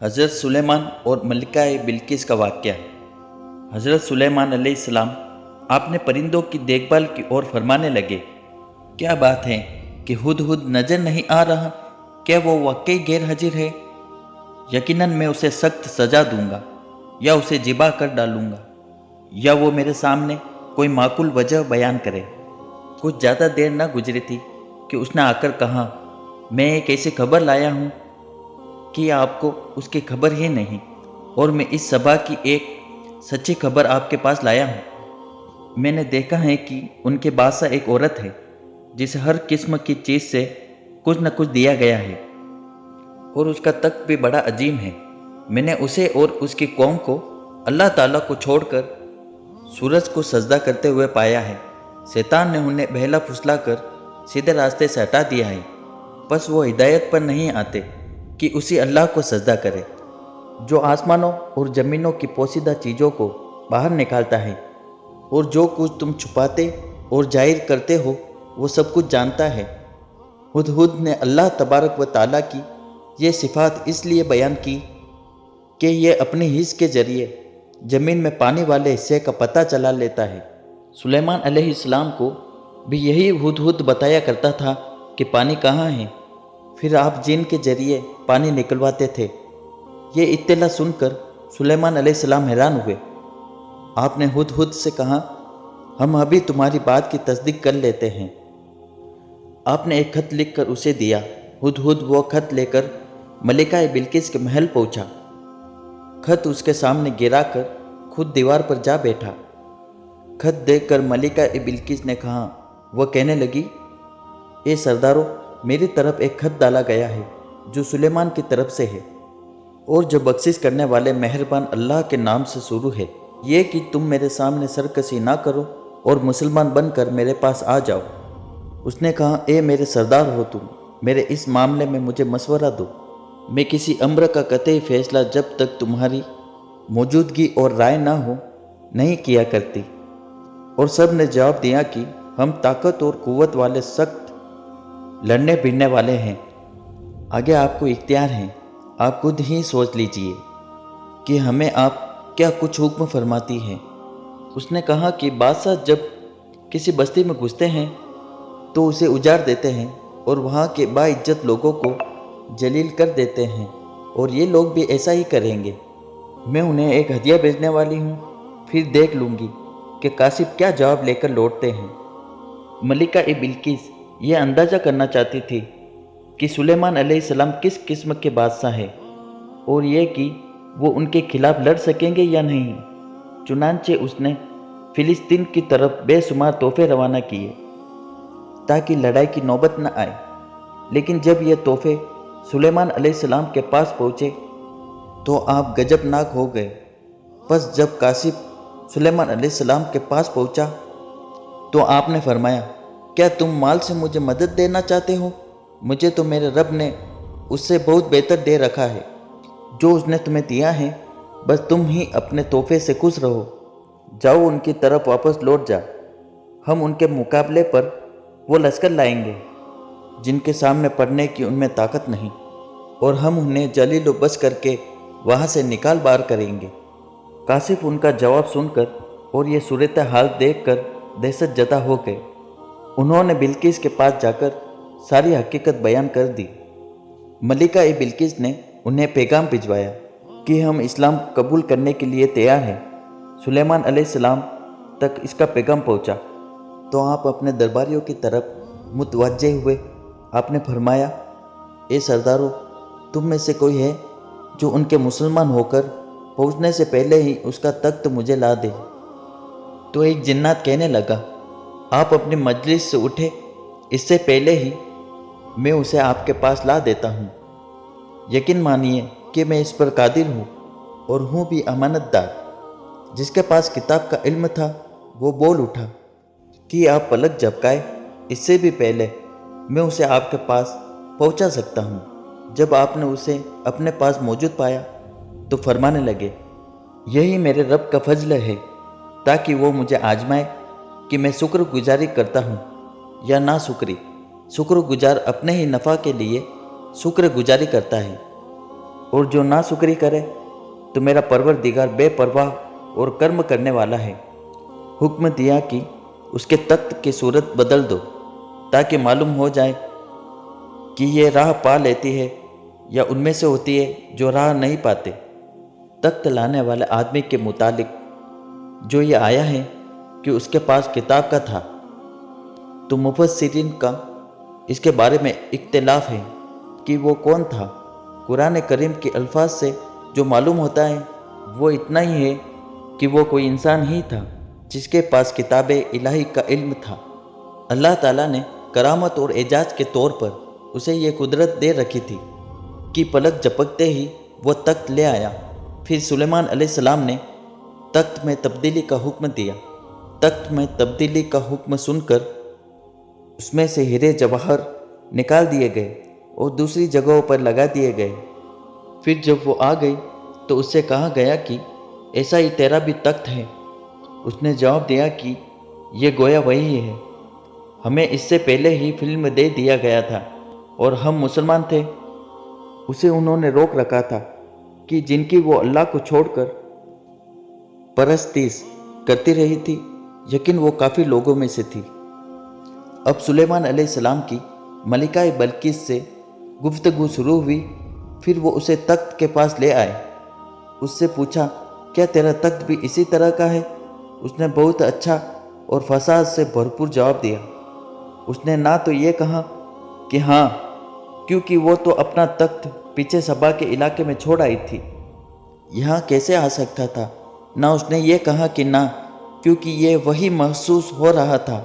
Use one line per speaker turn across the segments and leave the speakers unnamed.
हज़रत सुलेमान और मलिका बिल्किस का वाक़या। हज़रत सुलेमान अलैहिस्सलाम आपने परिंदों की देखभाल की ओर फरमाने लगे, क्या बात है कि हुदहुद नज़र नहीं आ रहा? क्या वो वाकई गैर हाजिर है? यकीनन मैं उसे सख्त सज़ा दूंगा, या उसे जिबा कर डालूंगा, या वो मेरे सामने कोई माकूल वजह बयान करे। कुछ ज़्यादा देर न गुजरी थी कि उसने आकर कहा, मैं एक ऐसी खबर लाया हूँ कि आपको उसकी खबर ही नहीं, और मैं इस सभा की एक सच्ची खबर आपके पास लाया हूँ। मैंने देखा है कि उनके बादशाह एक औरत है जिसे हर किस्म की चीज़ से कुछ न कुछ दिया गया है, और उसका तख्त भी बड़ा अजीम है। मैंने उसे और उसकी कौम को अल्लाह ताला को छोड़कर सूरज को सजदा करते हुए पाया है। शैतान ने उन्हें बहला फुसला कर सीधे रास्ते से हटा दिया है, बस वो हिदायत पर नहीं आते कि उसी अल्लाह को सजदा करे जो आसमानों और ज़मीनों की पोशीदा चीज़ों को बाहर निकालता है, और जो कुछ तुम छुपाते और जाहिर करते हो वो सब कुछ जानता है। हुदहुद ने अल्लाह तबारक व ताला की ये सिफ़ात इसलिए बयान की कि ये अपने हिस्स के ज़रिए ज़मीन में पानी वाले हिस्से का पता चला लेता है। सुलेमान अलैहिस्सलाम को भी यही हुदहुद बताया करता था कि पानी कहाँ है, फिर आप जिन के ज़रिए पानी निकलवाते थे। ये इत्तला सुनकर सुलेमान अलैहिस्सलाम हैरान हुए। आपने हुदहुद से कहा, हम अभी तुम्हारी बात की तस्दीक कर लेते हैं। आपने एक खत लिखकर उसे दिया। हुदहुद वो खत लेकर मलिका बिल्किस के महल पहुंचा। खत उसके सामने गिरा कर खुद दीवार पर जा बैठा। खत देखकर मलिका बिल्किस ने कहा, वह कहने लगी, ए सरदारों, मेरी तरफ एक खत डाला गया है जो सुलेमान की तरफ से है, और जो बख्शिश करने वाले मेहरबान अल्लाह के नाम से शुरू है। ये कि तुम मेरे सामने सरकशी ना करो और मुसलमान बनकर मेरे पास आ जाओ। उसने कहा, ए मेरे सरदार हो तुम, मेरे इस मामले में मुझे मशवरा दो। मैं किसी अम्र का कतई फैसला जब तक तुम्हारी मौजूदगी और राय ना हो नहीं किया करती। और सब ने जवाब दिया कि हम ताकत और कुव्वत वाले सख्त लड़ने भिड़ने वाले हैं। आगे आपको इख्तियार है, आप खुद ही सोच लीजिए कि हमें आप क्या कुछ हुक्म फरमाती है। उसने कहा कि बादशाह जब किसी बस्ती में घुसते हैं तो उसे उजाड़ देते हैं और वहाँ के बाइज्जत लोगों को जलील कर देते हैं, और ये लोग भी ऐसा ही करेंगे। मैं उन्हें एक हदिया भेजने वाली हूँ, फिर देख लूँगी कि कासिफ क्या जवाब लेकर लौटते हैं। मलिका बिल्किस ये अंदाज़ा करना चाहती थी कि सुलेमान अलैहिस्सलाम किस किस्म के बादशाह है, और ये कि वो उनके खिलाफ लड़ सकेंगे या नहीं। चुनांचे उसने फ़िलिस्तीन की तरफ बेशुमार तोहफे रवाना किए ताकि लड़ाई की नौबत न आए। लेकिन जब ये तोहफे सुलेमान अलैहिस्सलाम के पास पहुँचे तो आप गजबनाक हो गए। बस जब कासिफ सुलेमान अलैहिस्सलाम के पास पहुँचा तो आपने फरमाया, क्या तुम माल से मुझे मदद देना चाहते हो? मुझे तो मेरे रब ने उससे बहुत बेहतर दे रखा है जो उसने तुम्हें दिया है। बस तुम ही अपने तोहफे से खुश रहो। जाओ, उनकी तरफ वापस लौट जा। हम उनके मुकाबले पर वो लश्कर लाएंगे जिनके सामने पड़ने की उनमें ताकत नहीं, और हम उन्हें जलील बस करके वहाँ से निकाल बाहर करेंगे। कासिफ उनका जवाब सुनकर और ये सूरत हाल देखकर दहशत ज़दा हो गए। उन्होंने बिल्किस के पास जाकर सारी हकीकत बयान कर दी। मलिका बिल्किस ने उन्हें पैगाम भिजवाया कि हम इस्लाम कबूल करने के लिए तैयार हैं। सुलेमान अलैहिस्सलाम तक इसका पैगाम पहुंचा तो आप अपने दरबारियों की तरफ मुतवज्जे हुए। आपने फरमाया, ए सरदारों, तुम में से कोई है जो उनके मुसलमान होकर पहुंचने से पहले ही उसका तख्त मुझे ला दे। तो एक जिन्नात कहने लगा, आप अपनी मजलिस से उठे, इससे पहले ही मैं उसे आपके पास ला देता हूँ। यकीन मानिए कि मैं इस पर कादिर हूँ और हूँ भी अमानतदार। जिसके पास किताब का इल्म था वो बोल उठा कि आप पलक झपकाए, इससे भी पहले मैं उसे आपके पास पहुँचा सकता हूँ। जब आपने उसे अपने पास मौजूद पाया तो फरमाने लगे, यही मेरे रब का फजल है ताकि वो मुझे आजमाए कि मैं शुक्रगुजारी करता हूँ या ना शुक्री। शुक्रगुजार अपने ही नफ़ा के लिए शुक्रगुजारी करता है। और जो नाशुक्री करे तो मेरा परवरदिगार बेपरवाह और कर्म करने वाला है। हुक्म दिया कि उसके तख्त की सूरत बदल दो ताकि मालूम हो जाए कि ये राह पा लेती है या उनमें से होती है जो राह नहीं पाते। तख्त लाने वाले आदमी के मुतालिक जो ये आया है कि उसके पास किताब का था, तो मुफस्सिरीन का इसके बारे में इख्तिलाफ है कि वो कौन था। कुरान करीम के अल्फाज से जो मालूम होता है वो इतना ही है कि वो कोई इंसान ही था जिसके पास किताब इलाही का इल्म था। अल्लाह ताला ने करामत और एजाज के तौर पर उसे ये कुदरत दे रखी थी कि पलक झपकते ही वो तख्त ले आया। फिर सुलेमान अलैहिस्सलाम ने तख्त में तब्दीली का हुक्म दिया। तख्त में तब्दीली का हुक्म सुनकर उसमें से हीरे जवाहर निकाल दिए गए और दूसरी जगहों पर लगा दिए गए। फिर जब वो आ गई तो उससे कहा गया कि ऐसा ही तेरा भी तख्त है। उसने जवाब दिया कि ये गोया वही है, हमें इससे पहले ही फिल्म दे दिया गया था और हम मुसलमान थे। उसे उन्होंने रोक रखा था कि जिनकी वो अल्लाह को छोड़कर परस्तीस करती रही थी, यकीन वो काफ़ी लोगों में से थी। अब सुलेमान अलैहिस्सलाम की मलिका बल्कीस से गुफ्तगू शुरू हुई। फिर वो उसे तख्त के पास ले आए। उससे पूछा, क्या तेरा तख्त भी इसी तरह का है? उसने बहुत अच्छा और फसाद से भरपूर जवाब दिया। उसने ना तो ये कहा कि हाँ, क्योंकि वो तो अपना तख्त पीछे सबा के इलाके में छोड़ आई थी, यहाँ कैसे आ सकता था। ना उसने ये कहा कि ना, क्योंकि ये वही महसूस हो रहा था।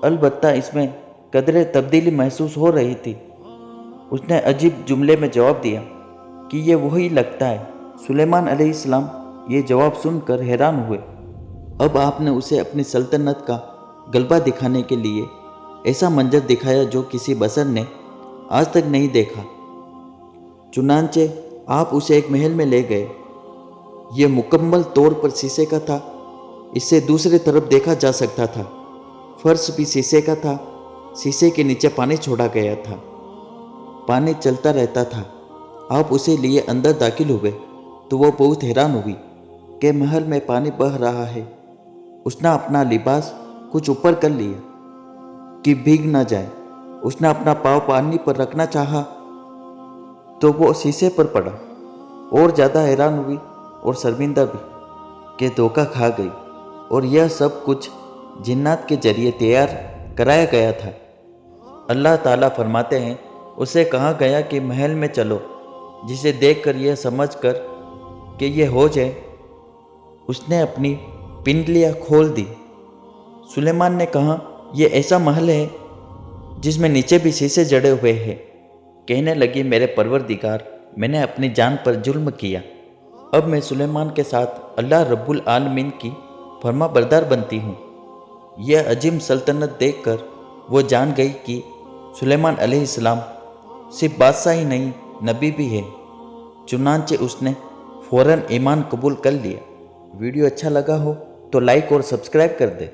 अलबत्ता इसमें कदरे तब्दीली महसूस हो रही थी। उसने अजीब जुमले में जवाब दिया कि ये वही लगता है। सुलेमान अलैहिस्सलाम ये जवाब सुनकर हैरान हुए। अब आपने उसे अपनी सल्तनत का गलबा दिखाने के लिए ऐसा मंजर दिखाया जो किसी बशर ने आज तक नहीं देखा। चुनांचे आप उसे एक महल में ले गए। यह मुकम्मल तौर पर शीशे का था। इससे दूसरी तरफ देखा जा सकता था। फर्श भी शीशे का था। शीशे के नीचे पानी छोड़ा गया था। पानी चलता रहता था। आप उसे लिए अंदर दाखिल हुए तो वो बहुत हैरान हुई कि महल में पानी बह रहा है। उसने अपना लिबास कुछ ऊपर कर लिया कि भीग न जाए। उसने अपना पाँव पानी पर रखना चाहा तो वो शीशे पर पड़ा। और ज़्यादा हैरान हुई और शर्मिंदा भी कि धोखा खा गई और यह सब कुछ जिन्नात के जरिए तैयार कराया गया था। अल्लाह ताला फरमाते हैं, उसे कहा गया कि महल में चलो, जिसे देखकर यह समझकर कि यह हो जाए उसने अपनी पिंडलियाँ खोल दी। सुलेमान ने कहा, यह ऐसा महल है जिसमें नीचे भी शीशे जड़े हुए हैं। कहने लगी, मेरे परवरदिगार, मैंने अपनी जान पर जुल्म किया। अब मैं सुलेमान के साथ अल्लाह रब्बुल आलमीन की फरमा बरदार बनती हूँ। यह अजीम सल्तनत देखकर वो जान गई कि सुलेमान अलैहिस्सलाम सिर्फ बादशाह ही नहीं, नबी भी है। चुनांचे उसने फ़ौरन ईमान कबूल कर लिया। वीडियो अच्छा लगा हो तो लाइक और सब्सक्राइब कर दे।